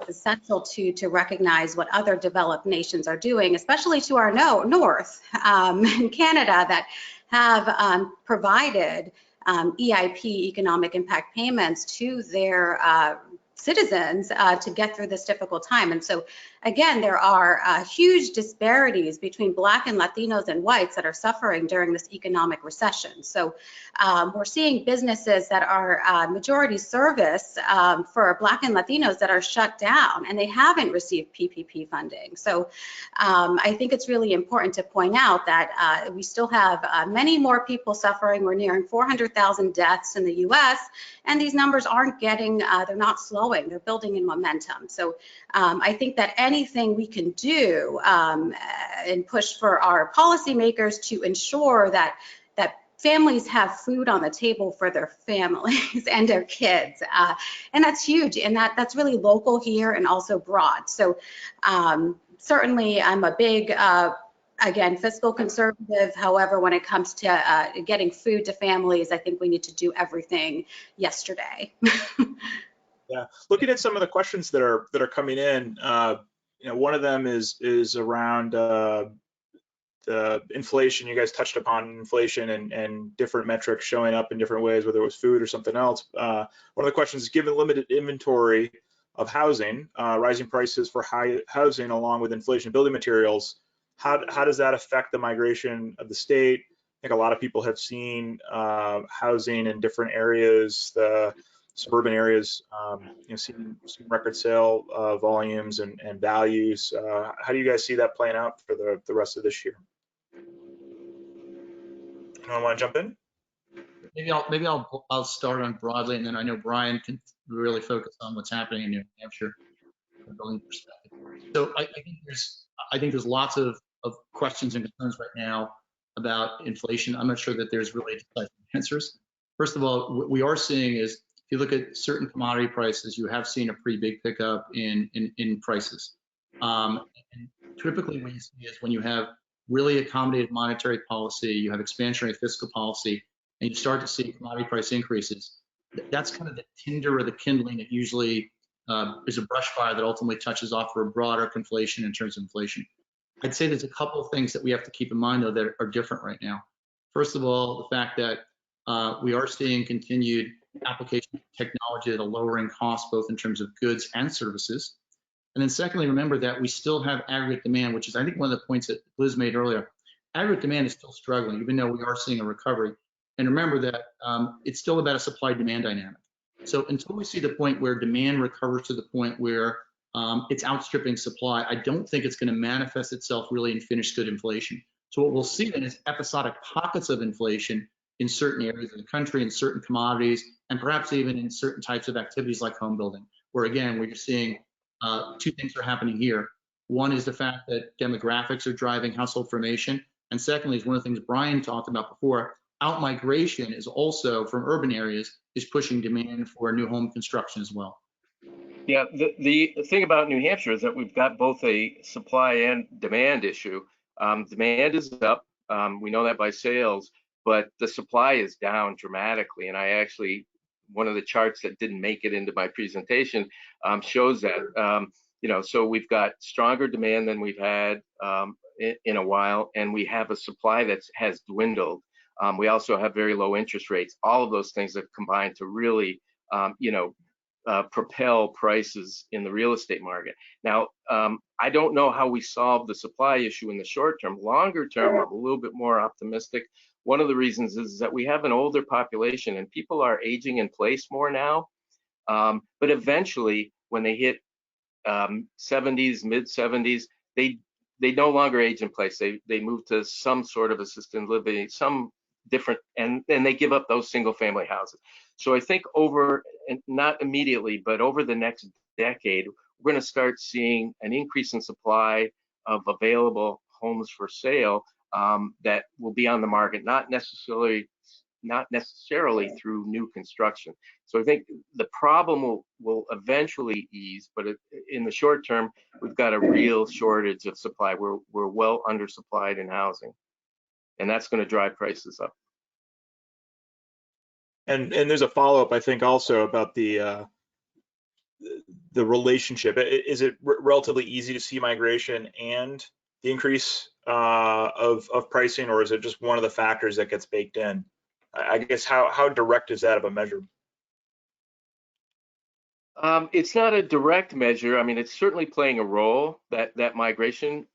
it's essential to recognize what other developed nations are doing, especially to our north in Canada, that have provided EIP, economic impact payments, to their citizens to get through this difficult time. And so again, there are huge disparities between Black and Latinos and whites that are suffering during this economic recession. So we're seeing businesses that are majority service for Black and Latinos that are shut down, and they haven't received PPP funding. So I think it's really important to point out that we still have many more people suffering. We're nearing 400,000 deaths in the US, and these numbers aren't getting, they're not slowing, they're building in momentum. So I think that anything we can do and push for our policymakers to ensure that families have food on the table for their families and their kids, and that's huge, and that's really local here and also broad. So certainly I'm a big again, fiscal conservative. However, when it comes to getting food to families, I think we need to do everything yesterday. Yeah, looking at some of the questions that are coming in, one of them is around the inflation. You guys touched upon inflation and different metrics showing up in different ways, whether it was food or something else. One of the questions is, given limited inventory of housing, rising prices for housing along with inflation of building materials, how does that affect the migration of the state? I think a lot of people have seen housing in different areas, the suburban areas, seeing record sale volumes and values. How do you guys see that playing out for the rest of this year? Anyone want to jump in? Maybe I'll start on broadly, and then I know Brian can really focus on what's happening in New Hampshire from a building perspective. So I think there's lots of questions and concerns right now about inflation. I'm not sure that there's really decisive answers. First of all, what we are seeing is, if you look at certain commodity prices, you have seen a pretty big pickup in prices. And typically what you see is when you have really accommodative monetary policy, you have expansionary fiscal policy, and you start to see commodity price increases, that's kind of the tinder or the kindling that usually is a brush fire that ultimately touches off for a broader conflation in terms of inflation. I'd say there's a couple of things that we have to keep in mind, though, that are different right now. First of all, the fact that we are seeing continued application of technology at a lowering cost, both in terms of goods and services. And then secondly, remember that we still have aggregate demand, which is, I think, one of the points that Liz made earlier. Aggregate demand is still struggling, even though we are seeing a recovery. And remember that it's still about a supply-demand dynamic. So until we see the point where demand recovers to the point where it's outstripping supply. I don't think it's going to manifest itself really in finished good inflation. So what we'll see then is episodic pockets of inflation in certain areas of the country, in certain commodities, and perhaps even in certain types of activities like home building, where again, we're just seeing two things are happening here. One is the fact that demographics are driving household formation. And secondly, is one of the things Brian talked about before, out-migration is also from urban areas is pushing demand for new home construction as well. Yeah, the thing about New Hampshire is that we've got both a supply and demand issue. Demand is up, we know that by sales, but the supply is down dramatically. And I actually, one of the charts that didn't make it into my presentation shows that, so we've got stronger demand than we've had in a while, and we have a supply that has dwindled. We also have very low interest rates. All of those things have combined to really, propel prices in the real estate market. Now, I don't know how we solve the supply issue in the short term. Longer term, I'm a little bit more optimistic. One of the reasons is that we have an older population and people are aging in place more now. But eventually, when they hit 70s, mid 70s, they no longer age in place. They move to some sort of assisted living, some different, and they give up those single family houses. So I think over, and not immediately, but over the next decade, we're going to start seeing an increase in supply of available homes for sale that will be on the market, not necessarily through new construction. So I think the problem will eventually ease, but in the short term, we've got a real shortage of supply. We're well undersupplied in housing, and that's going to drive prices up. And there's a follow-up, I think, also about the relationship. Is it relatively easy to see migration and the increase of pricing, or is it just one of the factors that gets baked in? I guess how direct is that of a measure? It's not a direct measure. I mean, it's certainly playing a role, that migration.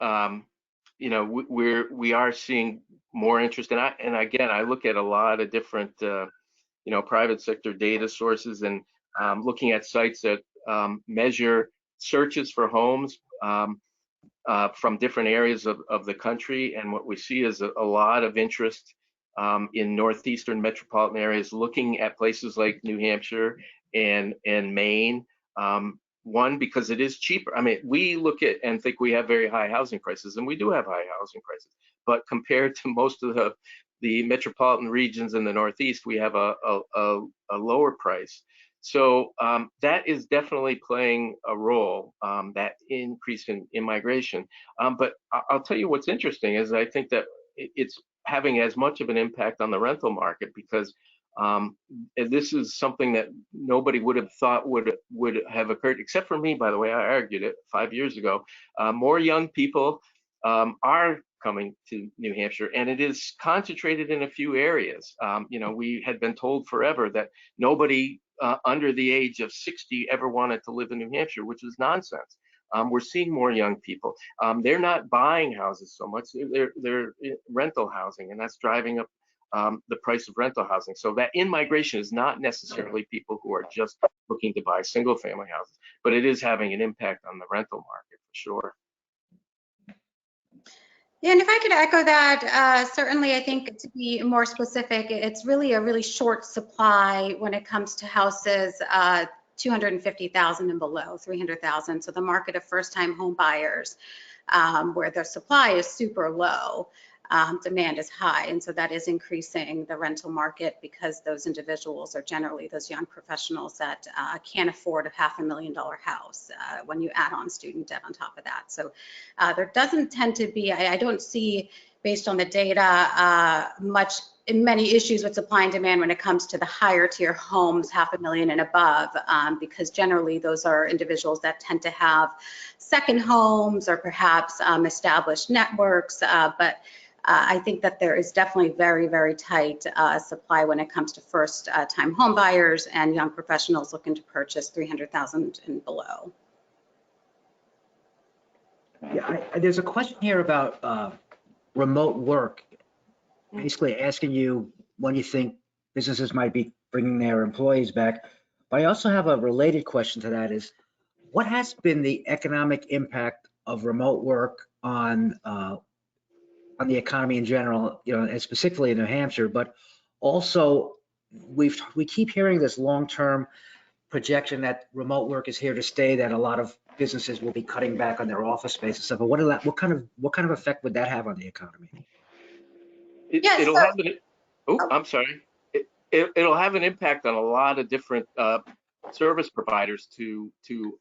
We are seeing more interest, and again, I look at a lot of different private sector data sources, and looking at sites that measure searches for homes from different areas of the country. And what we see is a lot of interest in northeastern metropolitan areas, looking at places like New Hampshire and Maine. One, because it is cheaper. I mean, we look at and think we have very high housing prices, and we do have high housing prices, but compared to most of the metropolitan regions in the Northeast, we have a lower price. So that is definitely playing a role, that increase in migration. But I'll tell you what's interesting is I think that it's having as much of an impact on the rental market, because this is something that nobody would have thought would have occurred, except for me, by the way. I argued it 5 years ago. More young people are coming to New Hampshire, and it is concentrated in a few areas. We had been told forever that nobody under the age of 60 ever wanted to live in New Hampshire, which is nonsense. We're seeing more young people. They're not buying houses so much, they're rental housing, and that's driving up the price of rental housing. So that in-migration is not necessarily people who are just looking to buy single family houses, but it is having an impact on the rental market for sure. Yeah, and if I could echo that, certainly I think to be more specific, it's really a really short supply when it comes to houses 250,000 and below, 300,000. So the market of first-time home buyers, where their supply is super low, demand is high, and so that is increasing the rental market, because those individuals are generally those young professionals that can't afford a $500,000 house when you add on student debt on top of that. So there doesn't tend to be, I don't see, based on the data, many issues with supply and demand when it comes to the higher tier homes, $500,000 and above, because generally those are individuals that tend to have second homes or perhaps established networks, but I think that there is definitely very, very tight supply when it comes to first-time home buyers and young professionals looking to purchase 300,000 and below. Yeah, there's a question here about remote work, basically asking you when you think businesses might be bringing their employees back. But I also have a related question to that: is what has been the economic impact of remote work on the economy in general, and specifically in New Hampshire, but also we keep hearing this long-term projection that remote work is here to stay, that a lot of businesses will be cutting back on their office space and stuff. But what kind of effect would that have on the economy? Yes, It'll so- have an, I'm sorry. It'll have an impact on a lot of different service providers to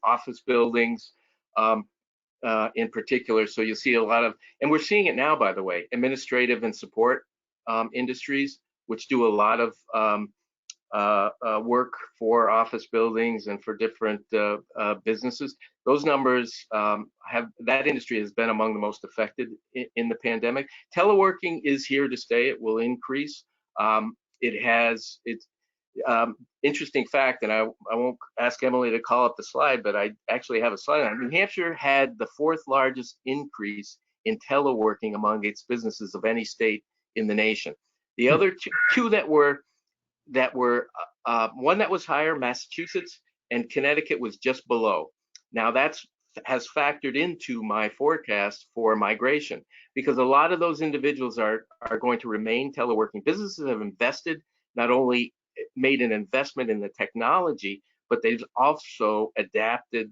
office buildings in particular. So you'll see a lot of, and we're seeing it now, by the way, administrative and support industries, which do a lot of work for office buildings and for different businesses. Those numbers that industry has been among the most affected in the pandemic. Teleworking is here to stay. It will increase. It's interesting fact, and I won't ask Emily to call up the slide, but I actually have a slide on it. New Hampshire had the 4th largest increase in teleworking among its businesses of any state in the nation. The other two that were one that was higher, Massachusetts, and Connecticut was just below. Now has factored into my forecast for migration, because a lot of those individuals are going to remain teleworking. Businesses have invested, not only made an investment in the technology, but they've also adapted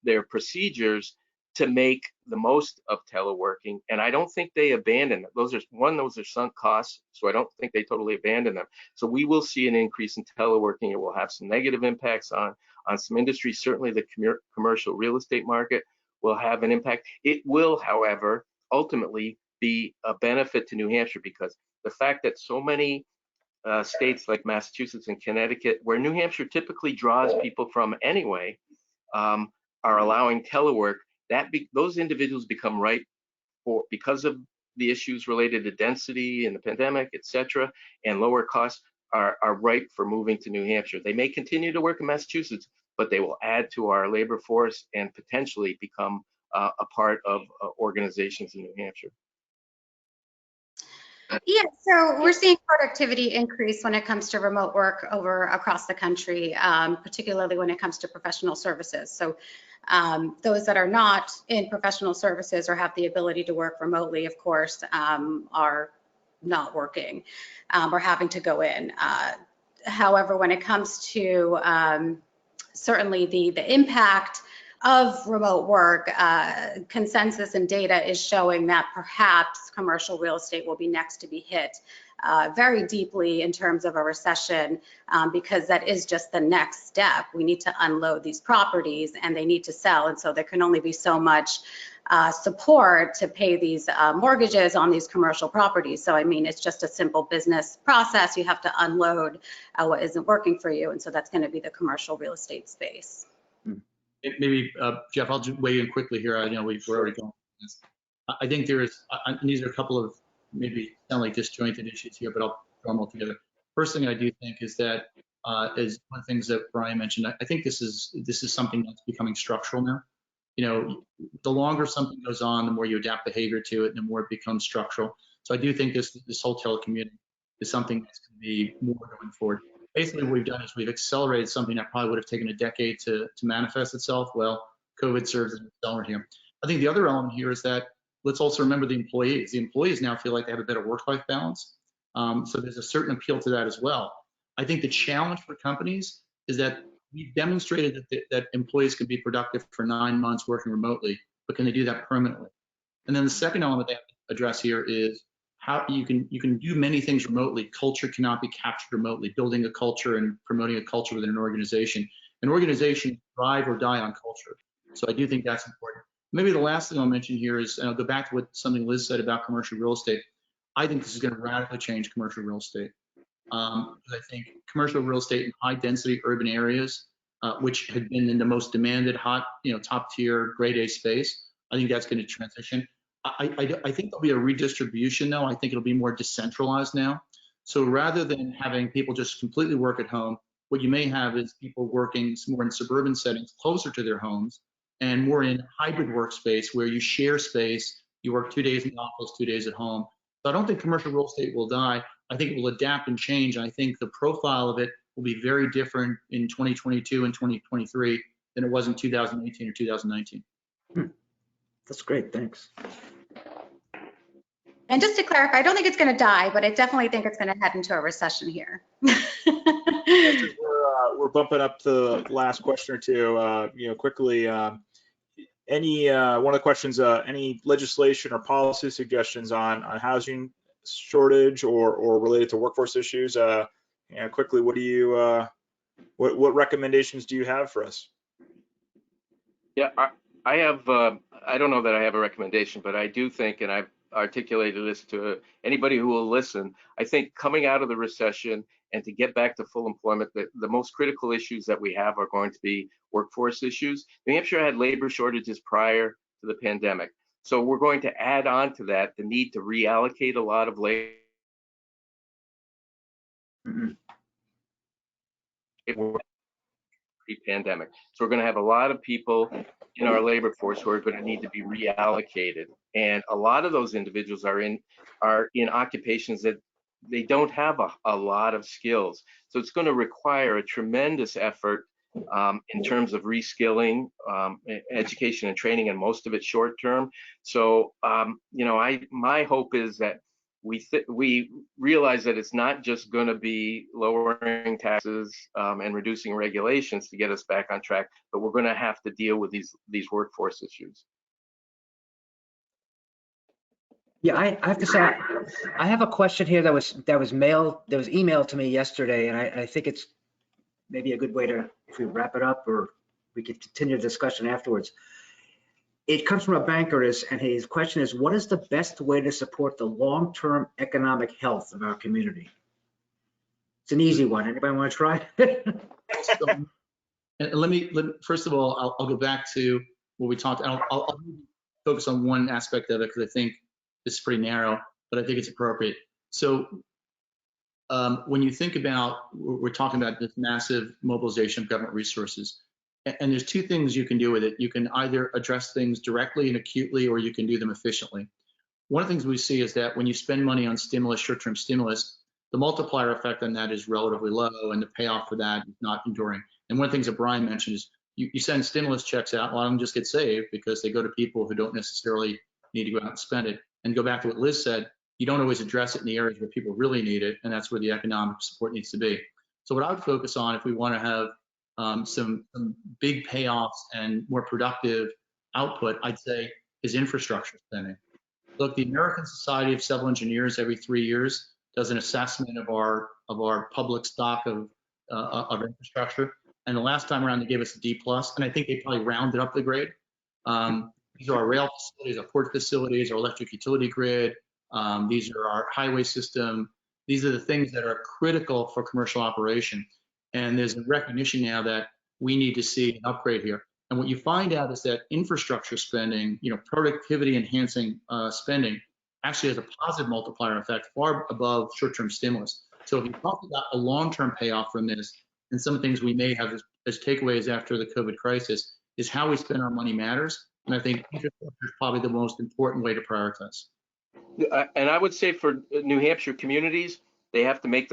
their procedures to make the most of teleworking. And I don't think they abandon it. Those are sunk costs, so I don't think they totally abandon them. So we will see an increase in teleworking. It will have some negative impacts on some industries. Certainly the commercial real estate market will have an impact. It will, however, ultimately be a benefit to New Hampshire, because the fact that so many states like Massachusetts and Connecticut, where New Hampshire typically draws people from anyway, are allowing telework. Those individuals become ripe because of the issues related to density and the pandemic, et cetera, and lower costs are ripe for moving to New Hampshire. They may continue to work in Massachusetts, but they will add to our labor force and potentially become a part of organizations in New Hampshire. Yeah, so we're seeing productivity increase when it comes to remote work across the country, particularly when it comes to professional services. So those that are not in professional services or have the ability to work remotely, of course, are not working or having to go in. However, when it comes to certainly the impact of remote work, consensus and data is showing that perhaps commercial real estate will be next to be hit very deeply in terms of a recession, because that is just the next step. We need to unload these properties and they need to sell, and so there can only be so much support to pay these mortgages on these commercial properties. So I mean, it's just a simple business process. You have to unload what isn't working for you, and so that's going to be the commercial real estate space. Maybe, Jeff, I'll just weigh in quickly here. I know we're already going. I think there is, and these are a couple of maybe sound like disjointed issues here, but I'll throw them all together. First thing I do think is that, is one of the things that Brian mentioned. I think this is something that's becoming structural now. The longer something goes on, the more you adapt behavior to it, and the more it becomes structural. So I do think this whole telecommuting is something that's going to be more going forward. Basically, what we've done is we've accelerated something that probably would have taken a decade to manifest itself. Well, COVID serves as an accelerant here. I think the other element here is that let's also remember the employees. The employees now feel like they have a better work-life balance. So there's a certain appeal to that as well. I think the challenge for companies is that we've demonstrated that employees can be productive for 9 months working remotely, but can they do that permanently? And then the second element they have to address here is how you can do many things remotely. Culture cannot be captured remotely. Building a culture and promoting a culture within an organization. An organization thrive or die on culture. So I do think that's important. Maybe the last thing I'll mention here is, and I'll go back to something Liz said about commercial real estate. I think this is going to radically change commercial real estate. Because I think commercial real estate in high density urban areas, which had been in the most demanded, hot, top tier, grade A space, I think that's going to transition. I think there'll be a redistribution though. I think it'll be more decentralized now. So rather than having people just completely work at home, what you may have is people working more in suburban settings closer to their homes and more in hybrid workspace where you share space, you work 2 days in the office, 2 days at home. So I don't think commercial real estate will die. I think it will adapt and change. And I think the profile of it will be very different in 2022 and 2023 than it was in 2018 or 2019. That's great, thanks. And just to clarify, I don't think it's going to die, but I definitely think it's going to head into a recession here. We're bumping up to the last question or two. Quickly, any one of the questions, any legislation or policy suggestions on housing shortage or related to workforce issues? Quickly, what do you what recommendations do you have for us? Yeah, I have, I don't know that I have a recommendation, but I do think, and I've articulated this to anybody who will listen, I think coming out of the recession and to get back to full employment, the most critical issues that we have are going to be workforce issues. New Hampshire had labor shortages prior to the pandemic. So we're going to add on to that the need to reallocate a lot of labor. Pre-pandemic. So we're going to have a lot of people in our labor force who are going to need to be reallocated. And a lot of those individuals are in occupations that they don't have a lot of skills. So it's going to require a tremendous effort in terms of reskilling, education and training, and most of it short term. So, my hope is that we realize that it's not just going to be lowering taxes and reducing regulations to get us back on track, but we're going to have to deal with these workforce issues. Yeah, I have to say, I have a question here that was emailed to me yesterday, and I think it's maybe a good way to, if we wrap it up, or we could continue the discussion afterwards. It comes from a banker, and his question is, what is the best way to support the long-term economic health of our community? It's an easy one. Anybody want to try? Let me first of all, I'll go back to what we talked. I'll focus on one aspect of it because I think it's pretty narrow, but I think it's appropriate. So when you think about, we're talking about this massive mobilization of government resources, and there's two things you can do with it. You can either address things directly and acutely, or you can do them efficiently. One of the things we see is that when you spend money on stimulus, short-term stimulus, the multiplier effect on that is relatively low, and the payoff for that is not enduring. And one of the things that Brian mentioned is you send stimulus checks out, a lot of them just get saved because they go to people who don't necessarily need to go out and spend it. And go back to what Liz said, you don't always address it in the areas where people really need it, and that's where the economic support needs to be. So what I would focus on, if we want to have some big payoffs and more productive output, I'd say, is infrastructure spending. Look, the American Society of Civil Engineers every 3 years does an assessment of our public stock of infrastructure, and the last time around they gave us a D+, and I think they probably rounded up the grade. These are our rail facilities, our port facilities, our electric utility grid. These are our highway system. These are the things that are critical for commercial operation. And there's a recognition now that we need to see an upgrade here. And what you find out is that infrastructure spending, productivity enhancing spending actually has a positive multiplier effect far above short-term stimulus. So if you talk about a long-term payoff from this, and some things we may have as takeaways after the COVID crisis, is how we spend our money matters. And I think infrastructure is probably the most important way to prioritize. And I would say for New Hampshire communities, they have to make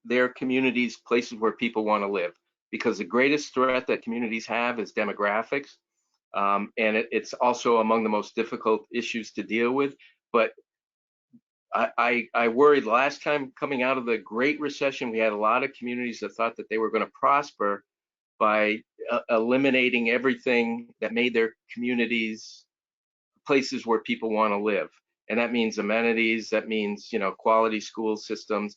their communities places where people want to live, because the greatest threat that communities have is demographics. And it's also among the most difficult issues to deal with. But I worried last time coming out of the Great Recession, we had a lot of communities that thought that they were going to prosper by eliminating everything that made their communities places where people want to live. And that means amenities, that means, quality school systems.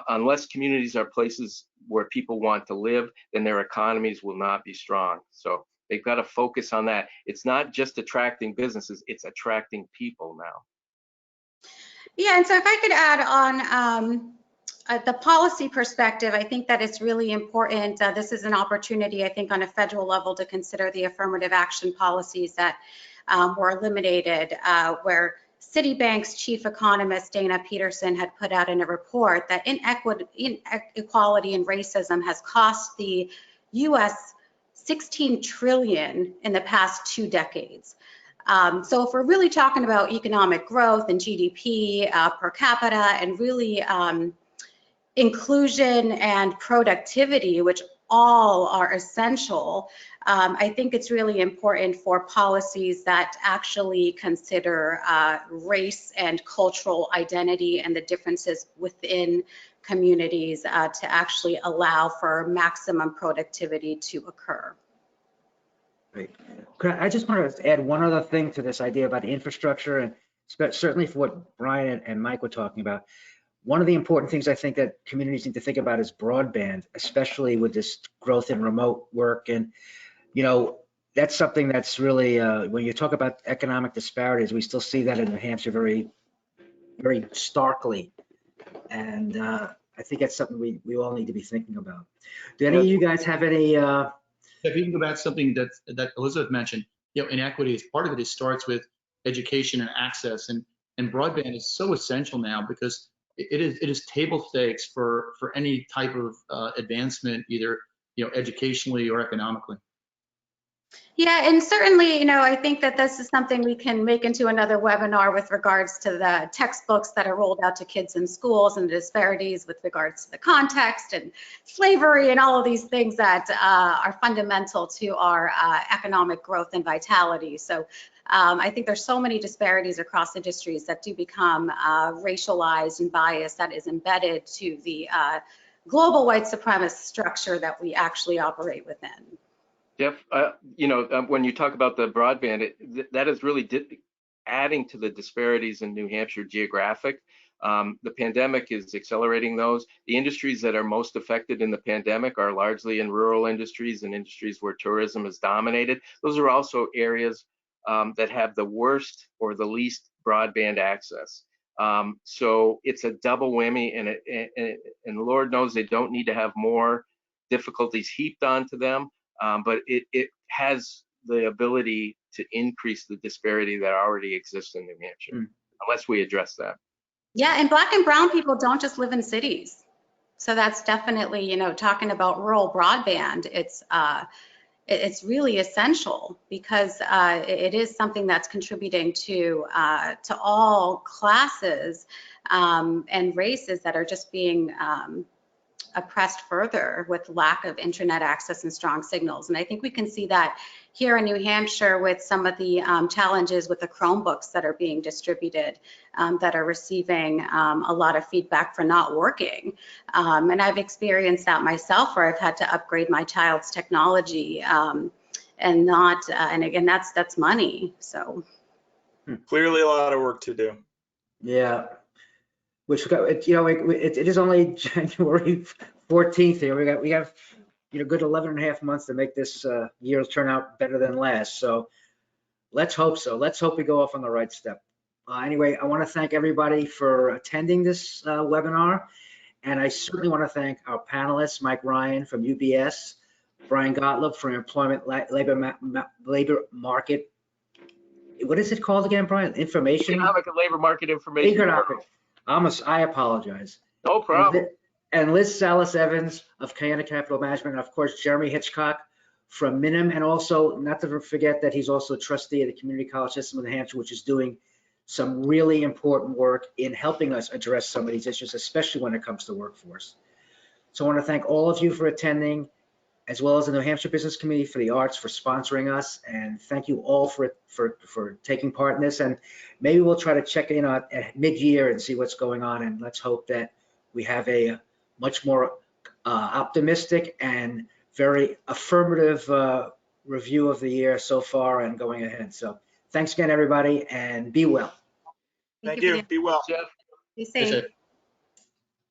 Unless communities are places where people want to live, then their economies will not be strong. So they've got to focus on that. It's not just attracting businesses, it's attracting people now. Yeah, and so if I could add on the policy perspective, I think that it's really important. This is an opportunity, I think, on a federal level to consider the affirmative action policies that were eliminated, where Citibank's chief economist, Dana Peterson, had put out in a report that inequality and racism has cost the U.S. $16 trillion in the past 2 decades. So if we're really talking about economic growth and GDP per capita and really inclusion and productivity, which all are essential, I think it's really important for policies that actually consider race and cultural identity and the differences within communities to actually allow for maximum productivity to occur. Great. I just want to add one other thing to this idea about infrastructure, and certainly for what Brian and Mike were talking about. One of the important things I think that communities need to think about is broadband, especially with this growth in remote work. And, you know, that's something that's really, when you talk about economic disparities, we still see that in New Hampshire very, very starkly. And I think that's something we all need to be thinking about. Do any of you guys have any? If you can go back to something that Elizabeth mentioned, you know, inequities, part of it starts with education and access, and broadband is so essential now because it is table stakes for any type of advancement, either, you know, educationally or economically. Yeah, and certainly, you know, I think that this is something we can make into another webinar with regards to the textbooks that are rolled out to kids in schools and the disparities with regards to the context and slavery and all of these things that are fundamental to our economic growth and vitality. So I think there's so many disparities across industries that do become racialized and biased that is embedded to the global white supremacist structure that we actually operate within. Jeff, you know, when you talk about the broadband, that is really adding to the disparities in New Hampshire geographic. The pandemic is accelerating those. The industries that are most affected in the pandemic are largely in rural industries and industries where tourism is dominated. Those are also areas that have the worst or the least broadband access. So it's a double whammy, and Lord knows they don't need to have more difficulties heaped onto them. But it has the ability to increase the disparity that already exists in New Hampshire, unless we address that. Yeah, and Black and brown people don't just live in cities. So that's definitely, you know, talking about rural broadband, it's really essential because it is something that's contributing to all classes and races that are just being oppressed further with lack of internet access and strong signals. And I think we can see that here in New Hampshire with some of the challenges with the Chromebooks that are being distributed that are receiving a lot of feedback for not working. And I've experienced that myself where I've had to upgrade my child's technology and again, that's money, so. Clearly a lot of work to do. Yeah. Which, you know, it is only January 14th here. We have, you know, good 11 and a half months to make this year turn out better than last. So let's hope so. Let's hope we go off on the right step. Anyway, I want to thank everybody for attending this webinar. And I certainly want to thank our panelists, Mike Ryan from UBS, Brian Gottlieb from Employment Labor Market. What is it called again, Brian? Information? Economic and Labor Market Information. Economic. I apologize. No problem. And Liz Salas Evans of Kiana Capital Management, and of course, Jeremy Hitchcock from Minim, and also not to forget that he's also a trustee of the Community College System of New Hampshire, which is doing some really important work in helping us address some of these issues, especially when it comes to workforce. So I want to thank all of you for attending, as well as the New Hampshire Business Committee for the Arts for sponsoring us, and thank you all for taking part in this. And maybe we'll try to check in at mid-year and see what's going on, and let's hope that we have a much more optimistic and very affirmative review of the year so far and going ahead. So thanks again, everybody, and be well. Thank you. Be well. Jeff. Be safe.